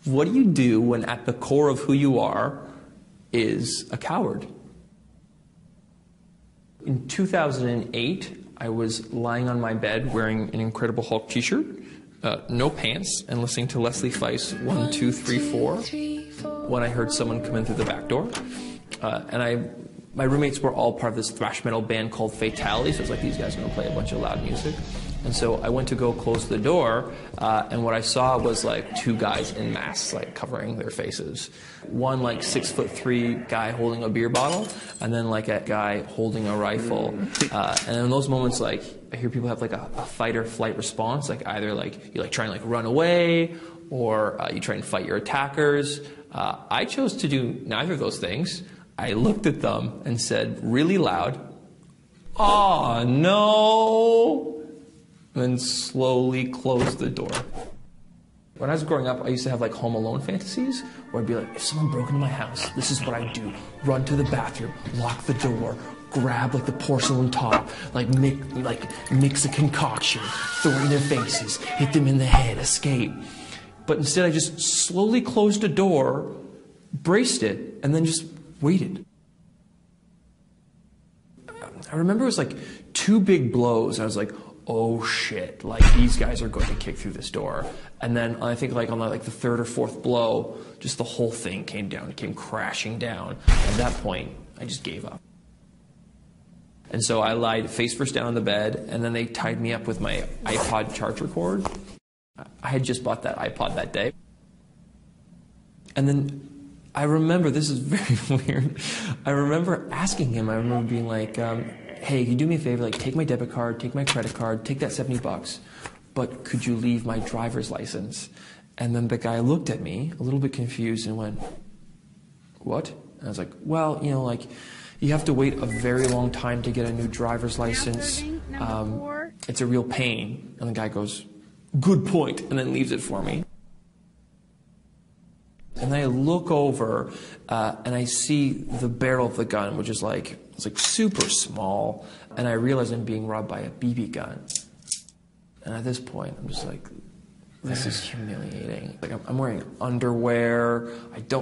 What do you do when at the core of who you are is a coward? In 2008, I was lying on my bed wearing an Incredible Hulk t-shirt, no pants, and listening to Leslie Feist's 1, 2, 3, 4 when I heard someone come in through the back door. My roommates were all part of this thrash metal band called Fatality, so it was like, these guys are going to play a bunch of loud music. And so I went to go close the door, and what I saw was like two guys in masks, like covering their faces. One like 6'3" guy holding a beer bottle, and then like a guy holding a rifle. And in those moments, like I hear people have like a fight or flight response, like either like you like try and like run away, or you try and fight your attackers. I chose to do neither of those things. I looked at them and said really loud, "Oh no!" and then slowly closed the door. When I was growing up, I used to have like Home Alone fantasies, where I'd be like, if someone broke into my house, this is what I'd do. Run to the bathroom, lock the door, grab like the porcelain top, like mix a concoction, throw it in their faces, hit them in the head, escape. But instead I just slowly closed the door, braced it, and then just waited. I remember it was like 2 big blows. I was like, oh shit, like these guys are going to kick through this door. And then I think like on the 3rd or 4th blow, just the whole thing came down, it came crashing down. At that point, I just gave up. And so I lied face first down on the bed, and then they tied me up with my iPod charger cord. I had just bought that iPod that day. And then I remember, this is very weird, I remember asking him, I remember being like, hey, can you do me a favor, like take my debit card, take my credit card, take that $70, but could you leave my driver's license? And then the guy looked at me, a little bit confused, and went, what? And I was like, well, you know, like, you have to wait a very long time to get a new driver's license. It's a real pain. And the guy goes, good point, and then leaves it for me. And then I look over, and I see the barrel of the gun, which is like, it's like super small, and I realize I'm being robbed by a BB gun. And at this point, I'm just like, this is humiliating. Like, I'm wearing underwear.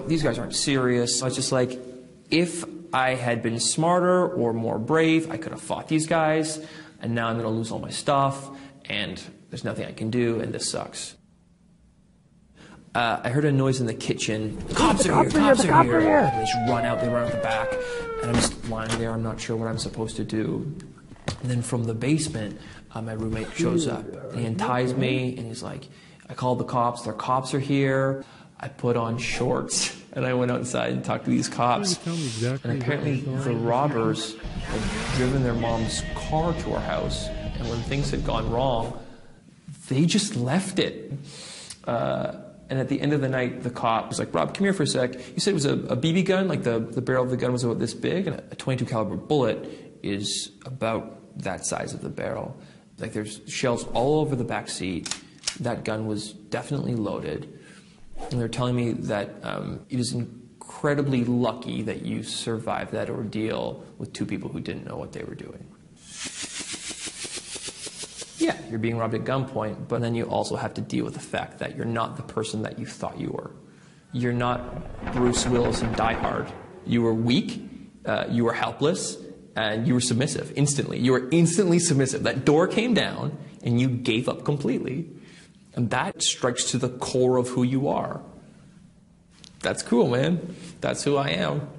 These guys aren't serious. I was just like, if I had been smarter or more brave, I could have fought these guys, and now I'm going to lose all my stuff, and there's nothing I can do, and this sucks. I heard a noise in the kitchen. Cops are here. And they just run out the back. And I'm just lying there. I'm not sure what I'm supposed to do. And then from the basement, my roommate shows up. And he unties me, and he's like, I called the cops. Their cops are here. I put on shorts, and I went outside and talked to these cops. And apparently the robbers had driven their mom's car to our house. And when things had gone wrong, they just left it. And at the end of the night, the cop was like, Rob, come here for a sec. You said it was a BB gun, like the barrel of the gun was about this big, and a .22 caliber bullet is about that size of the barrel. Like there's shells all over the back seat. That gun was definitely loaded. And they're telling me that it is incredibly lucky that you survived that ordeal with 2 people who didn't know what they were doing. Yeah, you're being robbed at gunpoint, but then you also have to deal with the fact that you're not the person that you thought you were. You're not Bruce Willis in Die Hard. You were weak, you were helpless, and you were submissive instantly. You were instantly submissive. That door came down, and you gave up completely. And that strikes to the core of who you are. That's cool, man. That's who I am.